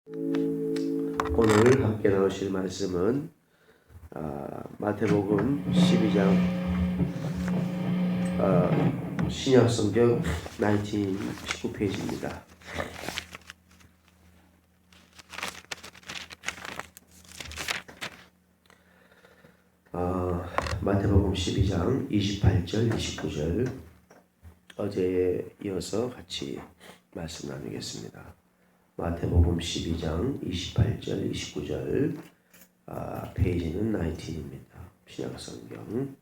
오늘 함께 나누실 말씀은 마태복음 12장 신약성경 19페이지입니다. 마태복음 12장 28절 29절 어제에 이어서 같이 말씀 나누겠습니다. 마태복음 12장 28절 29절 페이지는 19입니다. 신약성경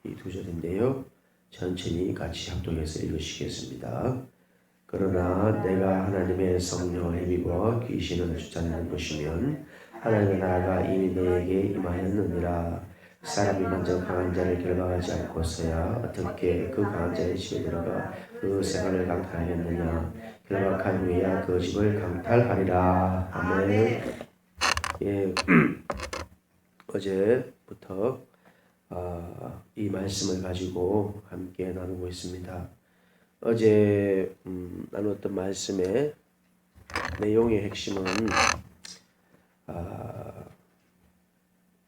이 두 절인데요. 천천히 같이 합독해서 읽으시겠습니다. 그러나 내가 하나님의 성령을 힘입어 귀신을 쫓아내는 것이면 하나님의 나라가 이미 너에게 임하였느니라. 사람이 먼저 강한 자를 결박하지 않고서야 어떻게 그 강한 자의 집에 들어가 그 생활을 강탈하겠느냐. 결박한 후에야 그 집을 강탈하리라. 아멘. 예, 어제부터 이 말씀을 가지고 함께 나누고 있습니다. 어제 나눴던 말씀의 내용의 핵심은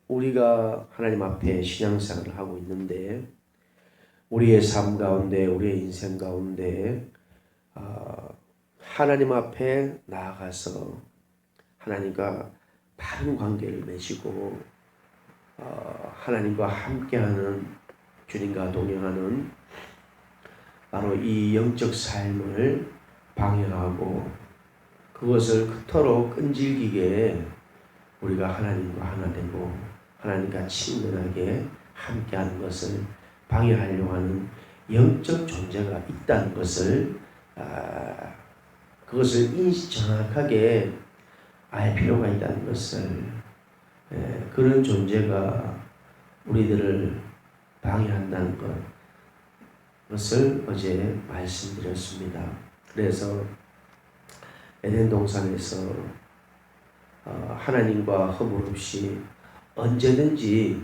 우리가 하나님 앞에 신앙생활을 하고 있는데 우리의 삶 가운데 우리의 인생 가운데 하나님 앞에 나아가서 하나님과 바른 관계를 맺고 하나님과 함께하는 주님과 동행하는 바로 이 영적 삶을 방해하고 그것을 그토록 끈질기게 우리가 하나님과 하나 되고 하나님과 친근하게 함께하는 것을 방해하려고 하는 영적 존재가 있다는 것을 그것을 정확하게 알 필요가 있다는 것을 그런 존재가 우리들을 방해한다는 것을 어제 말씀드렸습니다. 그래서 에덴 동산에서 하나님과 허물 없이 언제든지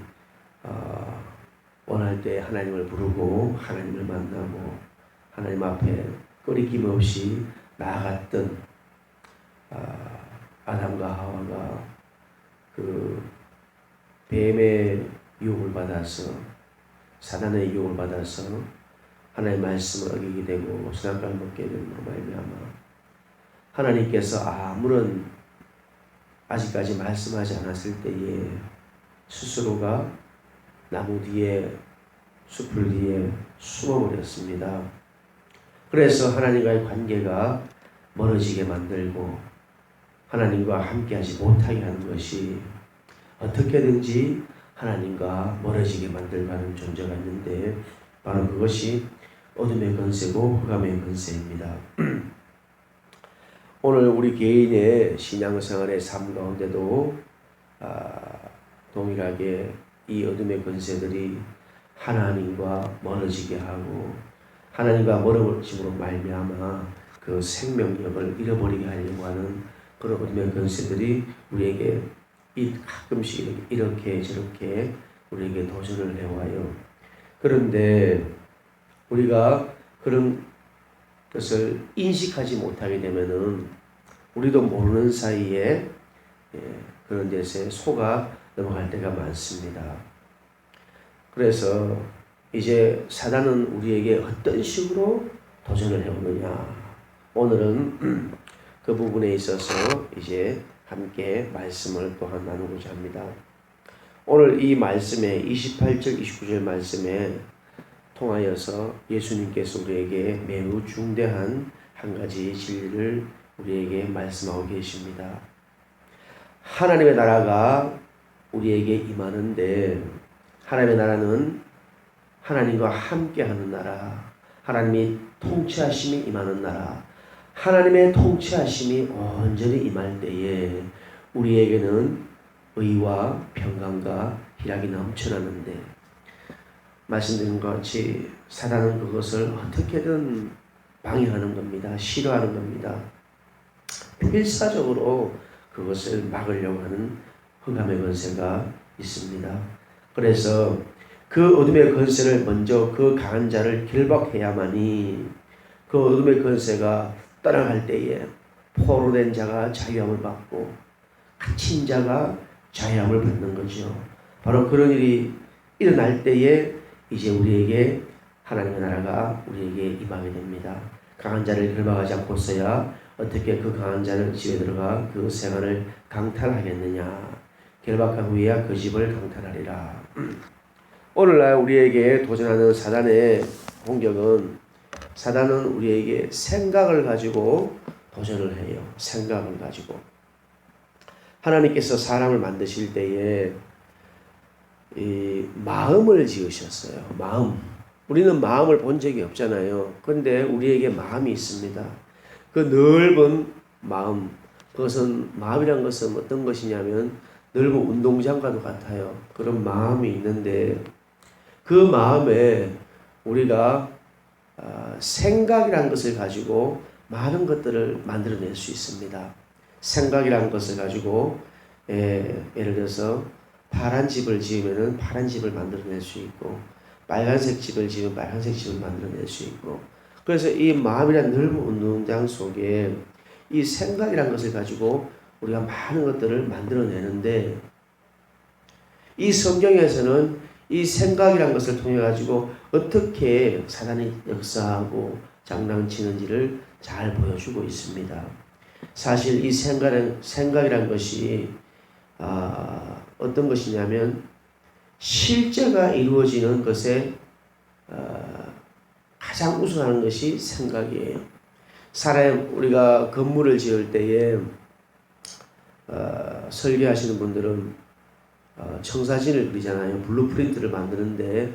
원할 때 하나님을 부르고 하나님을 만나고 하나님 앞에 꺼리낌 없이 나아갔던 아담과 하와가 그 뱀의 유혹을 받아서 사단의 유혹을 받아서 하나님의 말씀을 어기게 되고 선악과를 먹게 됨으로 말미암아 하나님께서 아무런 아직까지 말씀하지 않았을 때에 스스로가 나무 뒤에 숲을 뒤에 숨어버렸습니다. 그래서 하나님과의 관계가 멀어지게 만들고 하나님과 함께하지 못하게 하는 것이 어떻게든지 하나님과 멀어지게 만들고 하는 존재가 있는데 바로 그것이 어둠의 권세고 흑암의 권세입니다. 오늘 우리 개인의 신앙생활의 삶 가운데도 동일하게 이 어둠의 권세들이 하나님과 멀어지게 하고 하나님과 멀어짐으로 말미암아 그 생명력을 잃어버리게 하려고 하는 그런 어둠의 권세들이 우리에게 가끔씩 이렇게 저렇게 우리에게 도전을 해와요. 그런데 우리가 그런 것을 인식하지 못하게 되면은 우리도 모르는 사이에 그런 데서 속아 넘어갈 때가 많습니다. 그래서 이제 사단은 우리에게 어떤 식으로 도전을 해오느냐. 오늘은 그 부분에 있어서 이제 함께 말씀을 또한 나누고자 합니다. 오늘 이 말씀에 28절 29절 말씀에 통하여서 예수님께서 우리에게 매우 중대한 한 가지 진리를 우리에게 말씀하고 계십니다. 하나님의 나라가 우리에게 임하는데 하나님의 나라는 하나님과 함께하는 나라, 하나님이 통치하심이 임하는 나라, 하나님의 통치하심이 온전히 임할 때에 우리에게는 의와 평강과 희락이 넘쳐나는데 말씀드린 것 같이 사단은 그것을 어떻게든 방해하는 겁니다. 싫어하는 겁니다. 필사적으로 그것을 막으려고 하는 흑암의 권세가 있습니다. 그래서 그 어둠의 권세를 먼저 그 강한 자를 결박해야만이 그 어둠의 권세가 떠나갈 때에 포로된 자가 자유함을 받고 갇힌 자가 자유함을 받는 거죠. 바로 그런 일이 일어날 때에 이제 우리에게 하나님의 나라가 우리에게 임하게 됩니다. 강한 자를 결박하지 않고서야 어떻게 그 강한 자는 집에 들어가 그 생활을 강탈하겠느냐. 결박한 후에야 그 집을 강탈하리라. 오늘날 우리에게 도전하는 사단의 공격은, 사단은 우리에게 생각을 가지고 도전을 해요. 생각을 가지고. 하나님께서 사람을 만드실 때에 이 마음을 지으셨어요. 마음. 우리는 마음을 본 적이 없잖아요. 그런데 우리에게 마음이 있습니다. 그 넓은 마음, 그것은, 마음이란 것은 어떤 것이냐면 넓은 운동장과도 같아요. 그런 마음이 있는데 그 마음에 우리가 생각이란 것을 가지고 많은 것들을 만들어낼 수 있습니다. 생각이란 것을 가지고 예를 들어서 파란 집을 지으면 파란 집을 만들어낼 수 있고, 빨간색 집을 지으면 빨간색 집을 만들어낼 수 있고, 그래서 이 마음이란 넓은 운동장 속에 이 생각이란 것을 가지고 우리가 많은 것들을 만들어내는데, 이 성경에서는 이 생각이란 것을 통해 가지고 어떻게 사단이 역사하고 장난치는지를 잘 보여주고 있습니다. 사실 이 생각이란 것이 어떤 것이냐면 실제가 이루어지는 것에 가장 우선하는 것이 생각이에요. 우리가 건물을 지을 때에 설계하시는 분들은 청사진을 그리잖아요. 블루프린트를 만드는데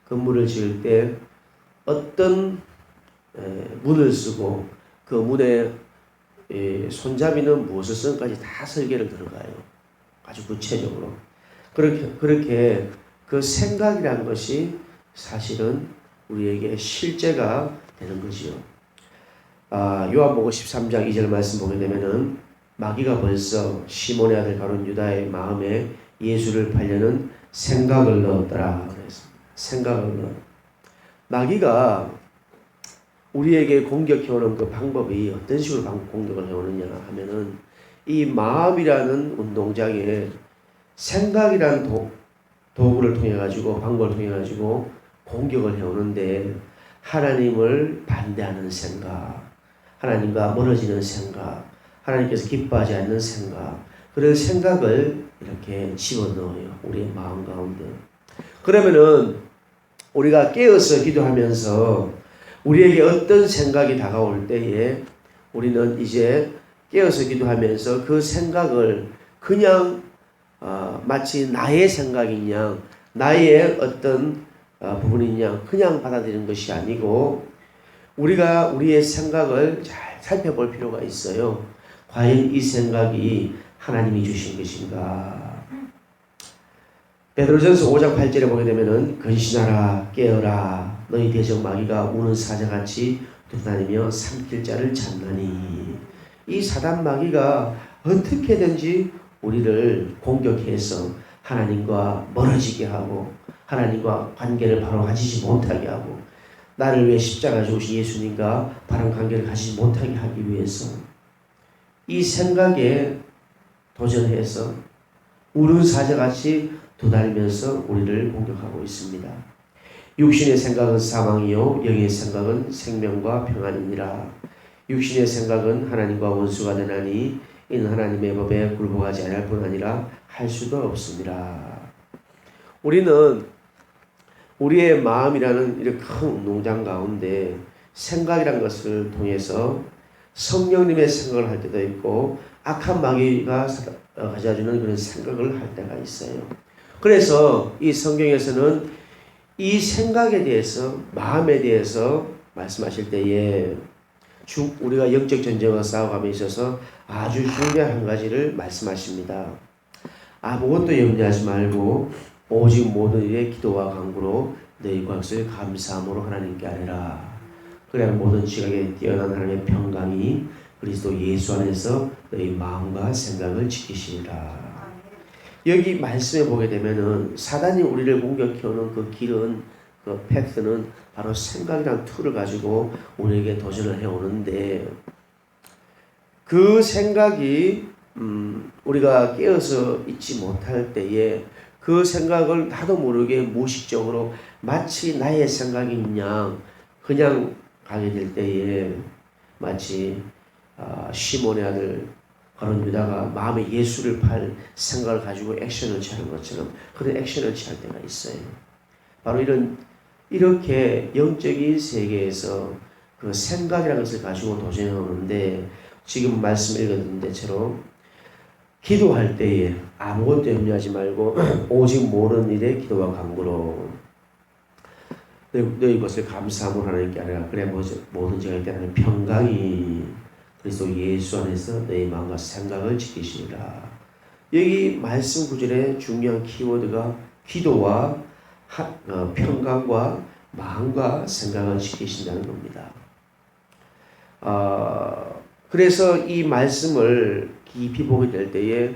건물을 지을 때 어떤 문을 쓰고 그 문에 손잡이는 무엇을 쓰는까지 다 설계를 들어가요. 아주 구체적으로. 그렇게 그 생각이란 것이 사실은 우리에게 실제가 되는 거지요. 요한복음 13장 2절 말씀 보게 되면은 마귀가 벌써 시몬의 아들 가룟 유다의 마음에 예수를 팔려는 생각을 넣었더라 그랬습니다. 생각을 넣어. 마귀가 우리에게 공격해오는 그 방법이 어떤 식으로 공격을 해오느냐 하면은 이 마음이라는 운동장에 생각이라는 도구를 통해 가지고, 방법을 통해 가지고 공격을 해오는데, 하나님을 반대하는 생각, 하나님과 멀어지는 생각, 하나님께서 기뻐하지 않는 생각, 그런 생각을 이렇게 집어넣어요. 우리의 마음 가운데. 그러면은 우리가 깨어서 기도하면서 우리에게 어떤 생각이 다가올 때에 우리는 이제 깨어서 기도하면서 그 생각을 그냥 마치 나의 생각인 양, 나의 어떤 부분인 양 그냥 받아들이는 것이 아니고, 우리가 우리의 생각을 잘 살펴볼 필요가 있어요. 과연 이 생각이 하나님이 주신 것인가? 베드로전서 5장 8절에 보게 되면은 근신하라 깨어라 너희 대적 마귀가 우는 사자같이 돌아다니며 삼킬 자를 찾나니. 이 사단 마귀가 어떻게든지 우리를 공격해서 하나님과 멀어지게 하고 하나님과 관계를 바로 가지지 못하게 하고, 나를 위해 십자가 죽으신 예수님과 바른 관계를 가지지 못하게 하기 위해서 이 생각에 도전해서 우는 사자같이 도달면서 우리를 공격하고 있습니다. 육신의 생각은 사망이요 영의 생각은 생명과 평안이니라. 육신의 생각은 하나님과 원수가 되나니 이는 하나님의 법에 굴복하지 않을 뿐 아니라 할 수도 없습니다. 우리는 우리의 마음이라는 이렇게 큰 운동장 가운데 생각이란 것을 통해서 성령님의 생각을 할 때도 있고 악한 마귀가 가져주는 그런 생각을 할 때가 있어요. 그래서 이 성경에서는 이 생각에 대해서, 마음에 대해서 말씀하실 때에 우리가 영적 전쟁과 싸워감에 있어서 아주 중요한 한 가지를 말씀하십니다. 아무것도 염려하지 말고 오직 모든 일에 기도와 간구로 너희 것을 감사함으로 하나님께 아뢰라. 그래야 모든 지각에 뛰어난 하나님의 평강이 그리스도 예수 안에서 너희 마음과 생각을 지키시리라. 여기 말씀에 보게 되면은 사단이 우리를 공격해오는 그 길은, 그 팩트는 바로 생각이란 툴을 가지고 우리에게 도전을 해오는데, 그 생각이 우리가 깨어서 있지 못할 때에 그 생각을 나도 모르게 무의식적으로 마치 나의 생각인 양 그냥 가게 될 때에 마치 시몬의 아들 그런 유다가 마음에 예수를 팔 생각을 가지고 액션을 취하는 것처럼 그런 액션을 취할 때가 있어요. 바로 이렇게 영적인 세계에서 그 생각이라는 것을 가지고 도전해오는데 지금 말씀 읽었던 데처럼 기도할 때에 아무것도 염려하지 말고 오직 모르는 일에 기도와 간구로 너희 것을 감사함으로 하나님께 하라. 그래 뭐든지 할 때 하나님 평강이 그리스도 예수 안에서 너희 마음과 생각을 지키시리라. 여기 말씀 구절의 중요한 키워드가 기도와 평강과 마음과 생각을 지키신다는 겁니다. 그래서 이 말씀을 깊이 보게 될 때에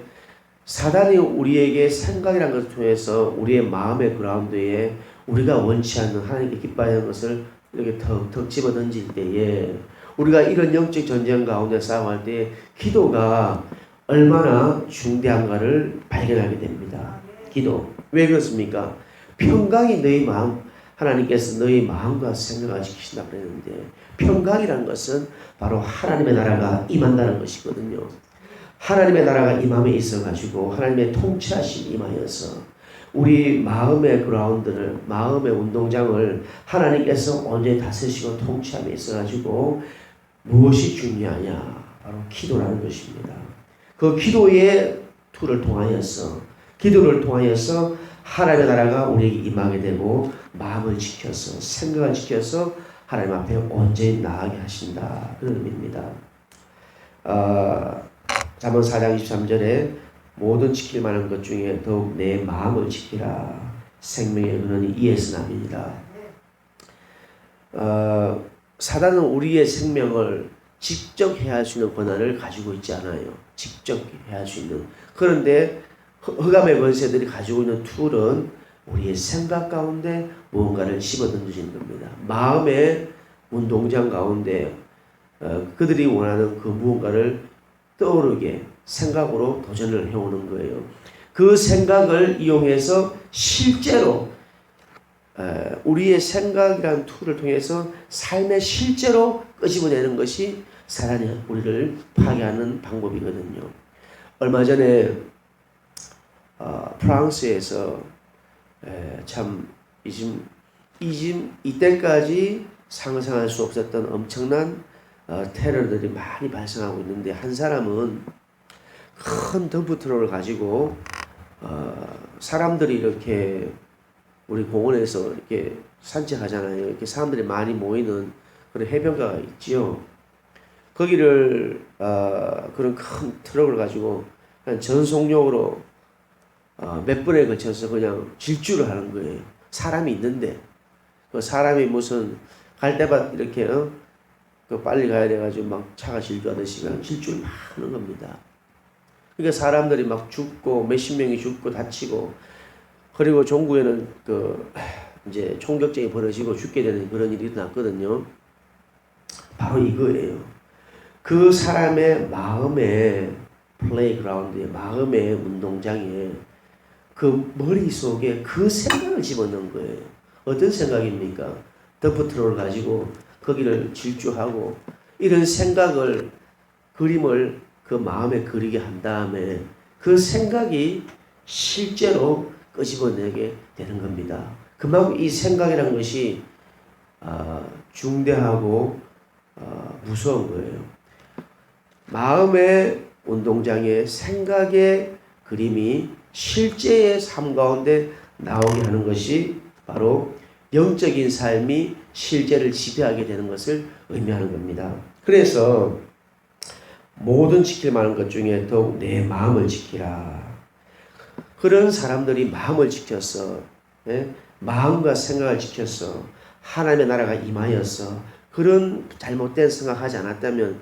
사단이 우리에게 생각이라는 것을 통해서 우리의 마음의 그라운드에 우리가 원치 않는 하나님께 기뻐하는 것을 이렇게 턱턱 집어 던질 때에 우리가 이런 영적 전쟁 가운데 싸움할 때 기도가 얼마나 중대한가를 발견하게 됩니다. 기도. 왜 그렇습니까? 평강이 너희 마음, 하나님께서 너희 마음과 생각을 지키신다 그랬는데 평강이라는 것은 바로 하나님의 나라가 임한다는 것이거든요. 하나님의 나라가 이 마음에 있어가지고 하나님의 통치하심이 임하여서 우리 마음의 그라운드를 마음의 운동장을 하나님께서 언제 다스리시고 통치함에 있어가지고 무엇이 중요하냐? 바로 기도라는 것입니다. 그 기도의 툴을 통하여서 기도를 통하여서 하나님의 나라가 우리에게 임하게 되고 마음을 지켜서 생각을 지켜서 하나님 앞에 온전히 나아가게 하신다. 그런 의미입니다. 잠언 4장 23절에 모든 지킬 만한 것 중에 더욱 내 마음을 지키라. 생명의 근원이 이에서 남이니라. 사단은 우리의 생명을 직접 해할 수 있는 권한을 가지고 있지 않아요. 직접 해할 수 있는. 그런데 흑암의 권세들이 가지고 있는 툴은 우리의 생각 가운데 무언가를 집어던지는 겁니다. 마음의 운동장 가운데 그들이 원하는 그 무언가를 떠오르게 생각으로 도전을 해오는 거예요. 그 생각을 이용해서 실제로 우리의 생각이라는 툴을 통해서 삶의 실제로 끄집어내는 것이 사단이 우리를 파괴하는 방법이거든요. 얼마 전에 프랑스에서 참 이때까지 상상할 수 없었던 엄청난 테러들이 많이 발생하고 있는데 한 사람은 큰 덤프트럭을 가지고 사람들이 이렇게 우리 공원에서 이렇게 산책하잖아요. 이렇게 사람들이 많이 모이는 그런 해변가가 있지요. 거기를 그런 큰 트럭을 가지고 그냥 전속력으로 몇 번에 걸쳐서 그냥 질주를 하는 거예요. 사람이 있는데 그 사람이 무슨 갈 때마다 이렇게 그 빨리 가야 돼가지고 막 차가 질주하듯이 그냥 질주를 막 하는 겁니다. 그러니까 사람들이 막 죽고 몇십 명이 죽고 다치고 그리고 종구에는 그 이제 총격전이 벌어지고 죽게 되는 그런 일이 일어났거든요. 바로 이거예요. 그 사람의 마음의 플레이그라운드에 마음의 운동장에 그 머릿속에 그 생각을 집어넣은 거예요. 어떤 생각입니까? 덤프트럭을 가지고 거기를 질주하고 이런 생각을 그림을 그 마음에 그리게 한 다음에 그 생각이 실제로 끄집어내게 되는 겁니다. 그만큼 이 생각이라는 것이 중대하고 무서운 거예요. 마음의 운동장에 생각의 그림이 실제의 삶 가운데 나오게 하는 것이 바로 영적인 삶이 실제를 지배하게 되는 것을 의미하는 겁니다. 그래서 모든 지킬 만한 것 중에 더욱 내 마음을 지키라. 그런 사람들이 마음을 지켜서 마음과 생각을 지켜서 하나님의 나라가 임하여서 그런 잘못된 생각하지 않았다면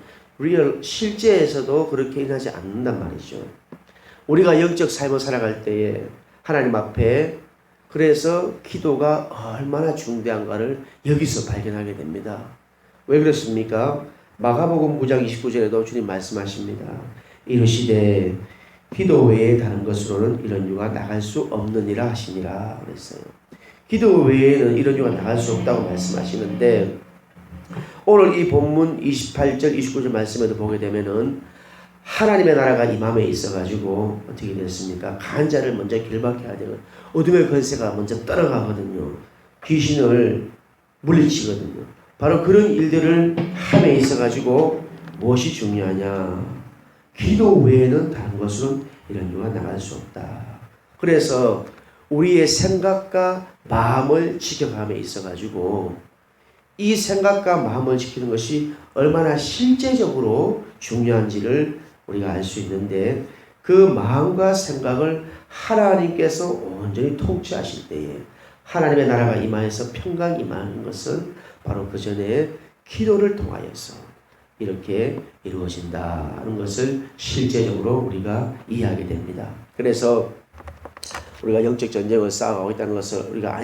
실제에서도 그렇게 일하지 않는단 말이죠. 우리가 영적 삶을 살아갈 때에 하나님 앞에 그래서 기도가 얼마나 중대한가를 여기서 발견하게 됩니다. 왜 그렇습니까? 마가복음 9장 29절에도 주님 말씀하십니다. 이르시되 기도 외에 다른 것으로는 이런 유가 나갈 수 없느니라 하시니라 그랬어요. 기도 외에는 이런 유가 나갈 수 없다고 말씀하시는데, 오늘 이 본문 28절 29절 말씀에도 보게 되면은 하나님의 나라가 이 마음에 있어가지고 어떻게 됐습니까? 강한 자를 먼저 길박해야 되고 어둠의 권세가 먼저 떠나가거든요. 귀신을 물리치거든요. 바로 그런 일들을 함에 있어가지고 무엇이 중요하냐? 기도 외에는 다른 것은 이런 유가 나갈 수 없다. 그래서 우리의 생각과 마음을 지켜감에 있어가지고 이 생각과 마음을 지키는 것이 얼마나 실제적으로 중요한지를 우리가 알 수 있는데, 그 마음과 생각을 하나님께서 온전히 통치하실 때에 하나님의 나라가 임하여서 평강이 임하는 것은 바로 그 전에 기도를 통하여서 이렇게 이루어진다는 것을 실제적으로 우리가 이해하게 됩니다. 그래서 우리가 영적 전쟁을 싸워가고 있다는 것을 우리가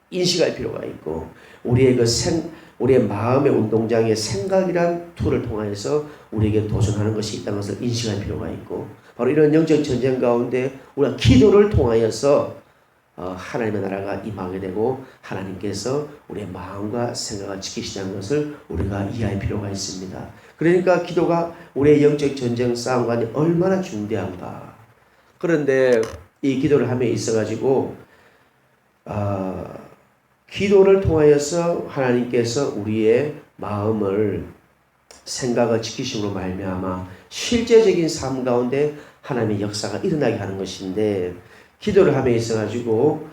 인식할 필요가 있고, 우리의 마음의 운동장에 생각이란 툴을 통해서 우리에게 도전하는 것이 있다는 것을 인식할 필요가 있고, 바로 이런 영적 전쟁 가운데 우리가 기도를 통하여서 하나님의 나라가 임하게 되고 하나님께서 우리의 마음과 생각을 지키시자는 것을 우리가 이해할 필요가 있습니다. 그러니까 기도가 우리의 영적 전쟁 싸움과 얼마나 중대한가. 그런데 이 기도를 함에 있어가지고 기도를 통하여서 하나님께서 우리의 마음을 생각을 지키심으로 말미암아 실제적인 삶 가운데 하나님의 역사가 일어나게 하는 것인데, 기도를 함에 있어가지고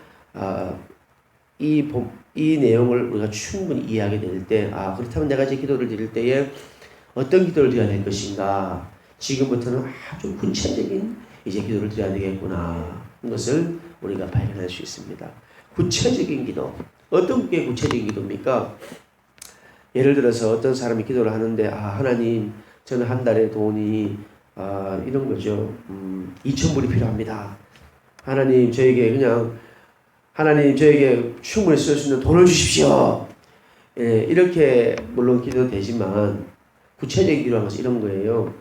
이 내용을 우리가 충분히 이해하게 될 때, 그렇다면 내가 이제 기도를 드릴 때에 어떤 기도를 드려야 될 것인가, 지금부터는 아주 구체적인 이제 기도를 드려야 되겠구나, 이것을 우리가 발견할 수 있습니다. 구체적인 기도. 어떤 게 구체적인 기도입니까? 예를 들어서 어떤 사람이 기도를 하는데, 하나님, 저는 한 달에 돈이 이런 거죠. 2,000불이 필요합니다. 하나님, 저에게 충분히 쓸 수 있는 돈을 주십시오. 예, 이렇게 물론 기도 되지만 구체적인 기도하는 것은 이런 거예요.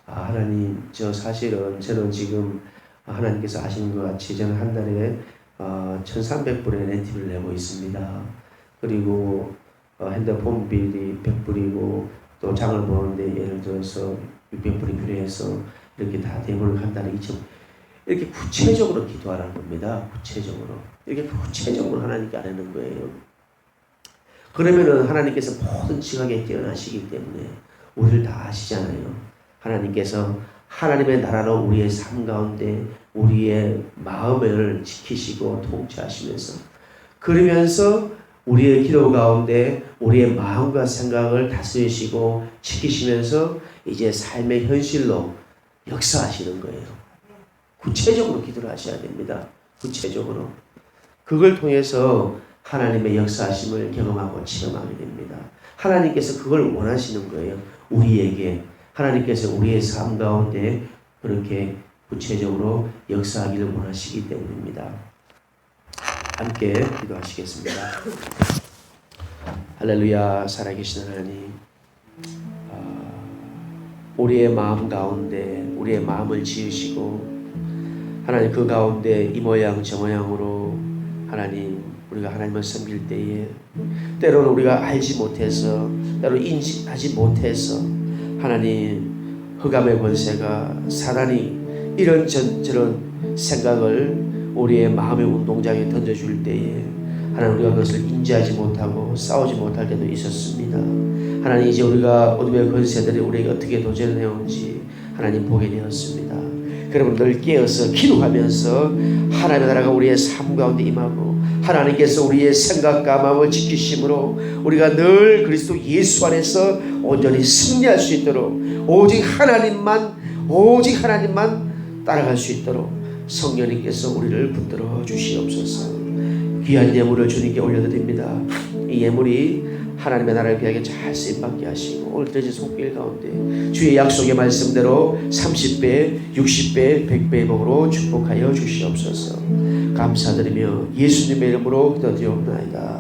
하나님, 저는 지금 하나님께서 아시는 것 같이 저는 한 달에 1,300불의 렌트비를 내고 있습니다. 그리고 핸드폰 빌이 100불이고 또 장을 보는데 예를 들어서 600불이 필요해서 이렇게 다 대본을 한 달에 2,000불, 이렇게 구체적으로 기도하라는 겁니다. 구체적으로. 이렇게 구체적으로 하나님께 아뢰는 거예요. 그러면은 하나님께서 모든 지각에 뛰어나시기 때문에 우리를 다 아시잖아요. 하나님께서 하나님의 나라로 우리의 삶 가운데 우리의 마음을 지키시고 통치하시면서, 그러면서 우리의 기도 가운데 우리의 마음과 생각을 다스리시고 지키시면서 이제 삶의 현실로 역사하시는 거예요. 구체적으로 기도를 하셔야 됩니다. 구체적으로. 그걸 통해서 하나님의 역사하심을 경험하고 체험하게 됩니다. 하나님께서 그걸 원하시는 거예요. 우리에게. 하나님께서 우리의 삶 가운데 그렇게 구체적으로 역사하기를 원하시기 때문입니다. 함께 기도하시겠습니다. 할렐루야. 살아계신 하나님, 우리의 마음 가운데 우리의 마음을 지으시고, 하나님 그 가운데 이 모양 저 모양으로 하나님 우리가 하나님을 섬길 때에 때로는 우리가 알지 못해서, 때로 인식하지 못해서 하나님 흑암의 권세가 사단이 이런저런 생각을 우리의 마음의 운동장에 던져줄 때에 하나님 우리가 그것을 인지하지 못하고 싸우지 못할 때도 있었습니다. 하나님 이제 우리가 어둠의 권세들이 우리에게 어떻게 도전해온지 하나님 보게 되었습니다. 그러면 늘 깨어서 기도하면서 하나님의 나라가 우리의 삶 가운데 임하고 하나님께서 우리의 생각과 마음을 지키심으로 우리가 늘 그리스도 예수 안에서 온전히 승리할 수 있도록 오직 하나님만 따라갈 수 있도록 성령님께서 우리를 붙들어 주시옵소서. 귀한 예물을 주님께 올려드립니다. 이 예물이 하나님의 나라를 귀하게 잘 쓰임받게 하시고 오늘 드려진 손길 가운데 주의 약속의 말씀대로 30배, 60배, 100배의 복으로 축복하여 주시옵소서. 감사드리며 예수님의 이름으로 기도드리옵나이다.